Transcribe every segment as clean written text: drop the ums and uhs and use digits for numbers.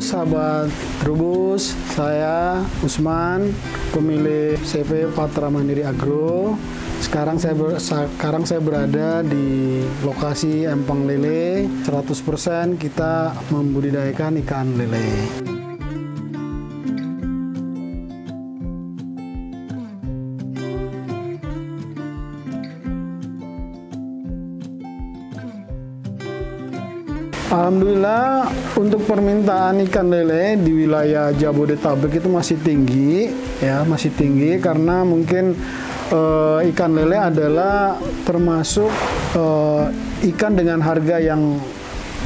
sahabat Trubus, saya Usman, pemilik CV Patra Mandiri Agro. Sekarang saya berada di lokasi empang lele. 100% kita membudidayakan ikan lele. Alhamdulillah untuk permintaan ikan lele di wilayah Jabodetabek itu masih tinggi, ya masih tinggi karena mungkin ikan lele adalah termasuk ikan dengan harga yang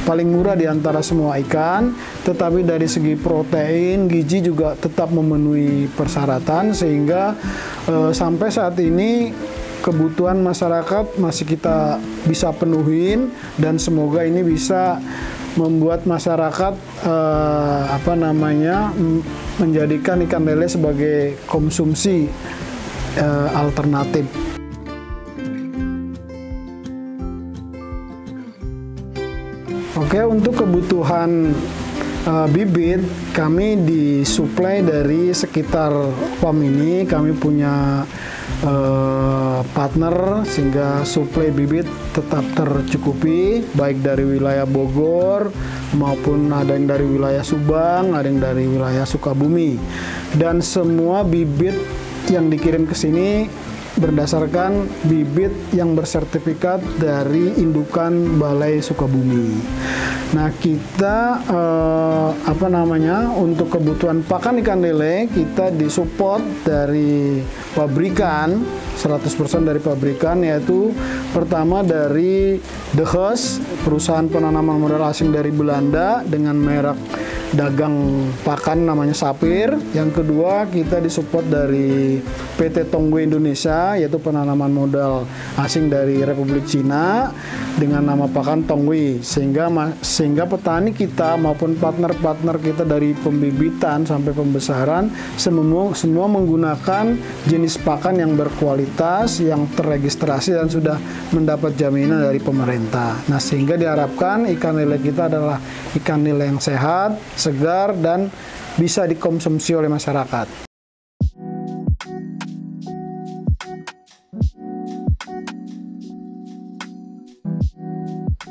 paling murah di antara semua ikan, tetapi dari segi protein, gizi juga tetap memenuhi persyaratan sehingga sampai saat ini kebutuhan masyarakat masih kita bisa penuhin dan semoga ini bisa membuat masyarakat menjadikan ikan lele sebagai konsumsi alternatif. Oke, untuk kebutuhan bibit kami disuplai dari sekitar PAM ini. Kami punya partner sehingga suplai bibit tetap tercukupi, baik dari wilayah Bogor maupun ada yang dari wilayah Subang, ada yang dari wilayah Sukabumi, dan semua bibit yang dikirim ke sini berdasarkan bibit yang bersertifikat dari indukan Balai Sukabumi. Nah, kita untuk kebutuhan pakan ikan lele kita disupport dari pabrikan, 100% dari pabrikan, yaitu pertama dari The Host, perusahaan penanaman modal asing dari Belanda dengan merek dagang pakan namanya Sapir. Yang kedua, kita disupport dari PT Tongwei Indonesia, yaitu penanaman modal asing dari Republik Cina dengan nama pakan Tongwei, sehingga petani kita maupun partner-partner kita dari pembibitan sampai pembesaran semua menggunakan jenis pakan yang berkualitas, yang terregistrasi dan sudah mendapat jaminan dari pemerintah. Nah, sehingga diharapkan ikan lele kita adalah ikan lele yang sehat, segar, dan bisa dikonsumsi oleh masyarakat.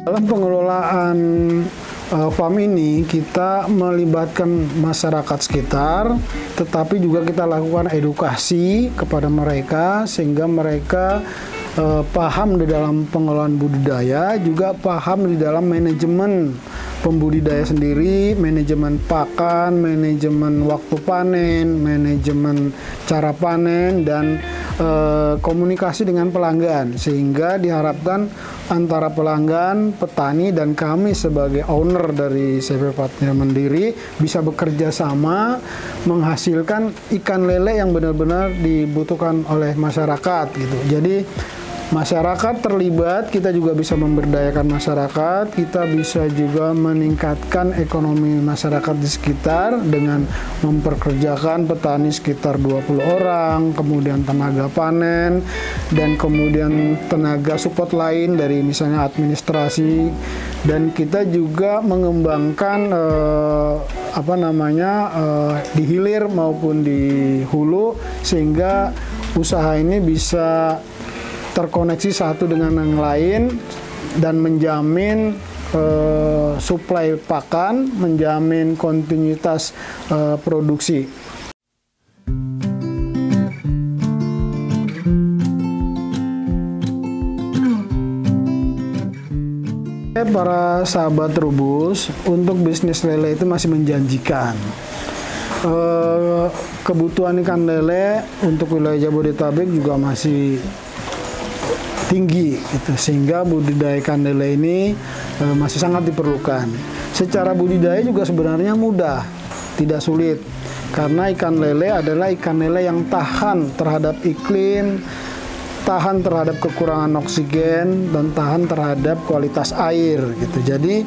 Dalam pengelolaan farm ini kita melibatkan masyarakat sekitar, tetapi juga kita lakukan edukasi kepada mereka sehingga mereka paham di dalam pengelolaan budidaya, juga paham di dalam manajemen pembudidaya sendiri, manajemen pakan, manajemen waktu panen, manajemen cara panen, dan komunikasi dengan pelanggan, sehingga diharapkan antara pelanggan, petani, dan kami sebagai owner dari CV Patra Mandiri bisa bekerja sama menghasilkan ikan lele yang benar-benar dibutuhkan oleh masyarakat gitu. Jadi masyarakat terlibat, kita juga bisa memberdayakan masyarakat, kita bisa juga meningkatkan ekonomi masyarakat di sekitar dengan memperkerjakan petani sekitar 20 orang, kemudian tenaga panen, dan kemudian tenaga support lain dari misalnya administrasi, dan kita juga mengembangkan di hilir maupun di hulu sehingga usaha ini bisa terkoneksi satu dengan yang lain dan menjamin suplai pakan, menjamin kontinuitas produksi. Para sahabat Trubus, untuk bisnis lele itu masih menjanjikan. Kebutuhan ikan lele untuk wilayah Jabodetabek juga masih tinggi gitu, sehingga budidaya ikan lele ini masih sangat diperlukan. Secara budidaya juga sebenarnya mudah, tidak sulit, karena ikan lele adalah ikan lele yang tahan terhadap iklim, tahan terhadap kekurangan oksigen, dan tahan terhadap kualitas air gitu. Jadi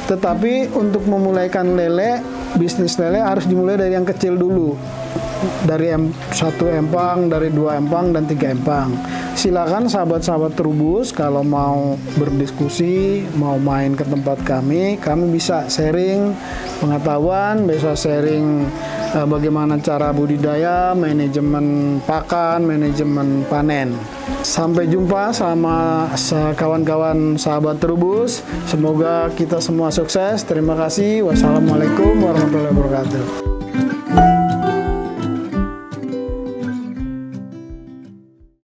tetapi untuk memulai ikan lele, bisnis lele harus dimulai dari yang kecil dulu, dari 1 empang, dari 2 empang, dan 3 empang, silakan sahabat-sahabat Trubus kalau mau berdiskusi, mau main ke tempat kami bisa sharing pengetahuan, bisa sharing bagaimana cara budidaya, manajemen pakan, manajemen panen. Sampai jumpa sama kawan-kawan sahabat Trubus. Semoga kita semua sukses. Terima kasih. Wassalamualaikum warahmatullahi wabarakatuh.